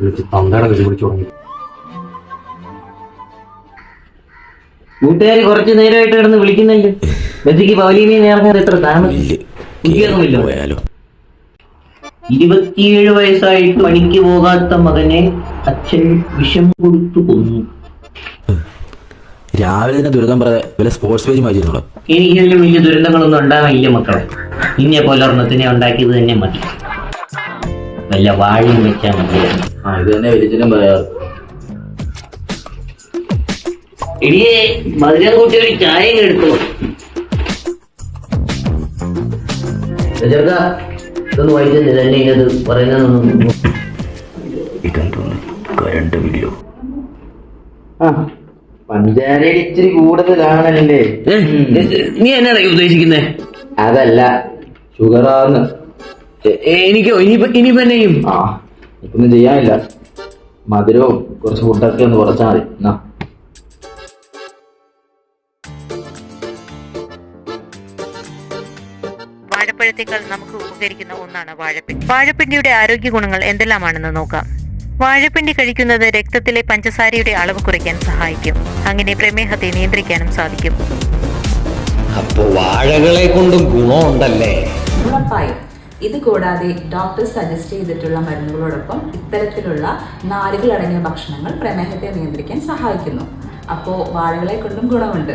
വിളിച്ച് തന്തയുടെ വിളി വിളിച്ചു തുടങ്ങി. കൂട്ടുകാർ കുറച്ചു നേരമായിട്ട് കിടന്ന് വിളിക്കുന്നുണ്ട്. ബസ്സിക്ക് പവലീനെ നേർക്കാൻ എത്ര താമസില്ല. 27 വയസ്സായിട്ട് പണിക്ക് പോകാത്ത മകനെ അച്ഛൻ വിഷം കൊടുത്തു കൊന്നു. രാവിലെ തന്നെ ദുരിതം പറയാതെ വല്ല സ്പോർട്സ് പേജ് വായിച്ചിട്ടുണ്ടോ? എനിക്കതിലും വലിയ ദുരന്തങ്ങളൊന്നും ഉണ്ടാവില്ല മക്കളെ. ഇന്നെ പോലൊരെണ്ണത്തിനെ ഉണ്ടാക്കിയത് തന്നെ മതി. വല്ല വാഴയും വെച്ചാൽ മതിയായിരുന്നു. ഇത് തന്നെ വലിച്ചിട്ടും പറയാറ്. ഇടിയേ മധുരം കൂട്ടി ഒരു ചായ എടുത്തു. ഇതൊന്നും വായിച്ചില്ല. തന്നെ ഇത് പറയുന്നതൊന്നും ഇതെന്തോന്ന് കരണ്ട് വീഡിയോ. പഞ്ചാര ഇച്ചിരി കൂടുതലാണല്ലേ? നീ എന്നാണ് ഉദ്ദേശിക്കുന്നേ? അതല്ല, ഷുഗറാന്ന്. എനിക്കോ? ഇനിയിപ്പോ എന്നെയും ഇപ്പൊന്നും ചെയ്യാനില്ല. മധുരവും കുറച്ച് ഫുഡൊക്കെ ഒന്ന് കുറച്ചാൽ മതി. എന്നാ വാഴപ്പഴത്തേക്കാൾ നമുക്ക് ഉപകരിക്കുന്ന ഒന്നാണ് വാഴപ്പിണ്ടി. വാഴപ്പിണ്ടിയുടെ ആരോഗ്യ ഗുണങ്ങൾ എന്തെല്ലാമാണെന്ന് നോക്കാം. വാഴപ്പിണ്ടി കഴിക്കുന്നത് രക്തത്തിലെ പഞ്ചസാരയുടെ അളവ് കുറയ്ക്കാൻ സഹായിക്കും. അങ്ങനെ പ്രമേഹത്തെ നിയന്ത്രിക്കാനും സാധിക്കും. അപ്പോ വാഴകളെ കൊണ്ടും ഗുണമുണ്ടല്ലേ? ഉറപ്പായും. ഇത് കൂടാതെ ഡോക്ടർ സജസ്റ്റ് ചെയ്തിട്ടുള്ള മരുന്നുകളോടൊപ്പം ഇത്തരത്തിലുള്ള നാരുകൾ അടങ്ങിയ ഭക്ഷണങ്ങൾ പ്രമേഹത്തെ നിയന്ത്രിക്കാൻ സഹായിക്കുന്നു. അപ്പോൾ വാഴകളെ കൊണ്ടും ഗുണമുണ്ട്.